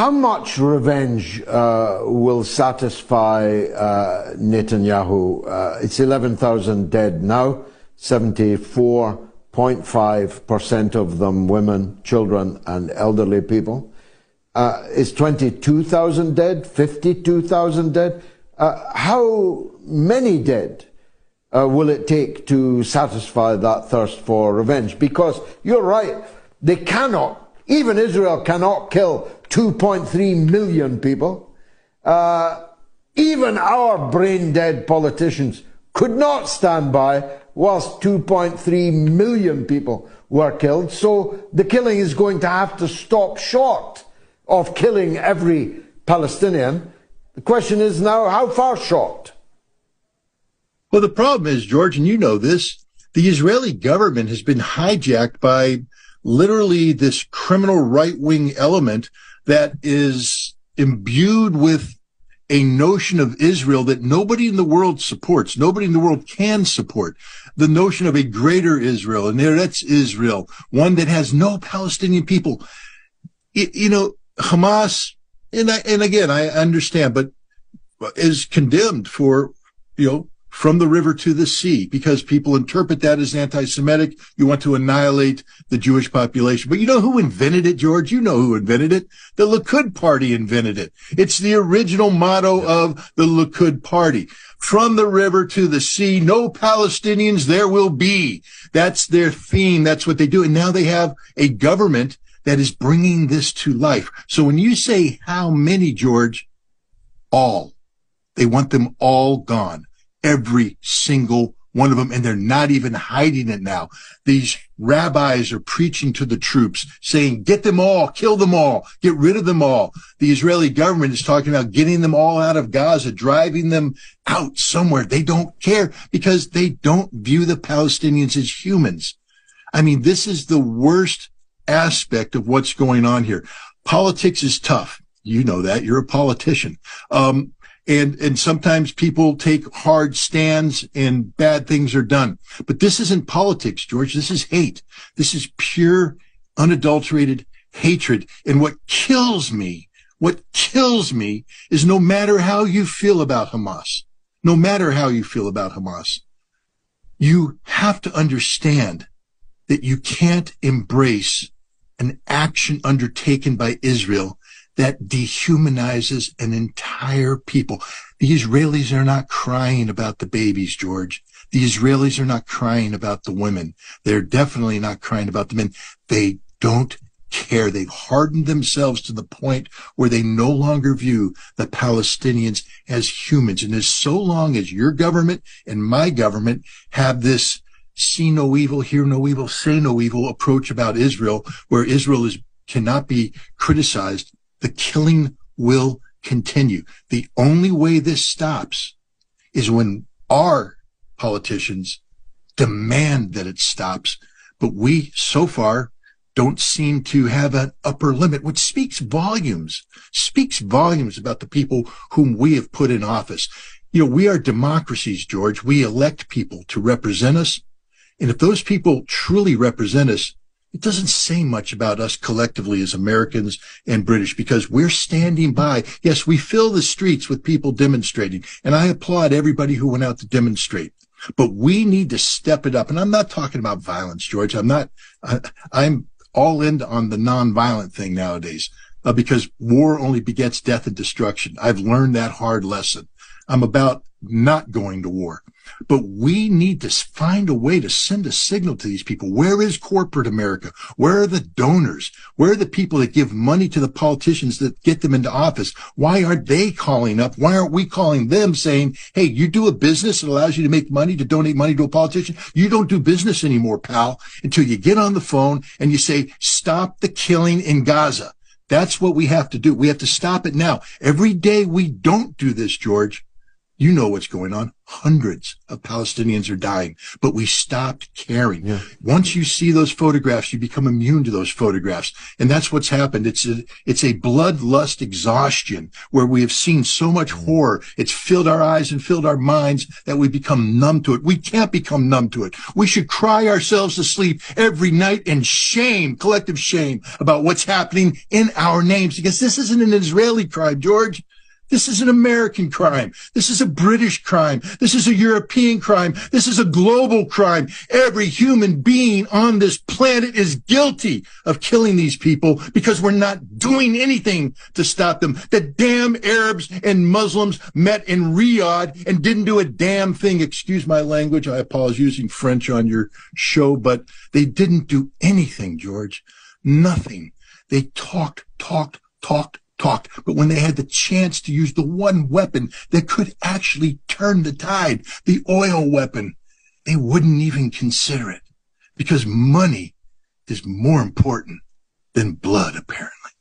How much revenge will satisfy Netanyahu? It's 11,000 dead now, 74.5% of them women, children, and elderly people. Is 22,000 dead, 52,000 dead? How many dead will it take to satisfy that thirst for revenge? Because you're right, they cannot, even Israel cannot kill 2.3 million people. Even our brain-dead politicians could not stand by whilst 2.3 million people were killed. So the killing is going to have to stop short of killing every Palestinian. The question is now, how far short? Well, the problem is, George, and you know this, the Israeli government has been hijacked by literally this criminal right-wing element that is imbued with a notion of Israel that nobody in the world supports, nobody in the world can support. The notion of a greater Israel, and there, that's Israel, one that has no Palestinian people. Hamas, and again, I understand, but is condemned for, from the river to the sea, because people interpret that as anti-Semitic. You want to annihilate the Jewish population. But you know who invented it, George? You know who invented it. The Likud party invented it. It's the original motto of the Likud party. From the river to the sea, no Palestinians there will be. That's their theme. That's what they do. And now they have a government that is bringing this to life. So when you say how many, George, all. They want them all gone. Every single one of them, and they're not even hiding it now. These rabbis are preaching to the troops, saying, get them all, kill them all, get rid of them all. The Israeli government is talking about getting them all out of Gaza, driving them out somewhere. They don't care because they don't view the Palestinians as humans. I mean, this is the worst aspect of what's going on here. Politics is tough. You know that. You're a politician. And sometimes people take hard stands and bad things are done. But this isn't politics, George. This is hate. This is pure, unadulterated hatred. And what kills me is no matter how you feel about Hamas, you have to understand that you can't embrace an action undertaken by Israel that dehumanizes an entire people. The Israelis are not crying about the babies, George. The Israelis are not crying about the women. They're definitely not crying about the men. They don't care. They've hardened themselves to the point where they no longer view the Palestinians as humans. And as so long as your government and my government have this see no evil, hear no evil, say no evil approach about Israel, where Israel cannot be criticized, the killing will continue. The only way this stops is when our politicians demand that it stops. But we, so far, don't seem to have an upper limit, which speaks volumes about the people whom we have put in office. We are democracies, George. We elect people to represent us. And if those people truly represent us, it doesn't say much about us collectively as Americans and British, because we're standing by. Yes, we fill the streets with people demonstrating, and I applaud everybody who went out to demonstrate. But we need to step it up. And I'm not talking about violence, George. I'm all in on the nonviolent thing nowadays, because war only begets death and destruction. I've learned that hard lesson. I'm about not going to war. But we need to find a way to send a signal to these people. Where is corporate America? Where are the donors? Where are the people that give money to the politicians that get them into office? Why aren't they calling up? Why aren't we calling them saying, hey, you do a business that allows you to make money, to donate money to a politician? You don't do business anymore, pal, until you get on the phone and you say, stop the killing in Gaza. That's what we have to do. We have to stop it now. Every day we don't do this, George, You know what's going on. Hundreds of Palestinians are dying, but we stopped caring. Yeah. Once you see those photographs, you become immune to those photographs. And that's what's happened. It's a bloodlust exhaustion where we have seen so much horror. It's filled our eyes and filled our minds that we become numb to it. We can't become numb to it. We should cry ourselves to sleep every night in shame, collective shame about what's happening in our names, because this isn't an Israeli crime, George. This is an American crime. This is a British crime. This is a European crime. This is a global crime. Every human being on this planet is guilty of killing these people because we're not doing anything to stop them. The damn Arabs and Muslims met in Riyadh and didn't do a damn thing. Excuse my language. I apologize using French on your show, but they didn't do anything, George. Nothing. They talked. But when they had the chance to use the one weapon that could actually turn the tide, the oil weapon, they wouldn't even consider it because money is more important than blood, apparently.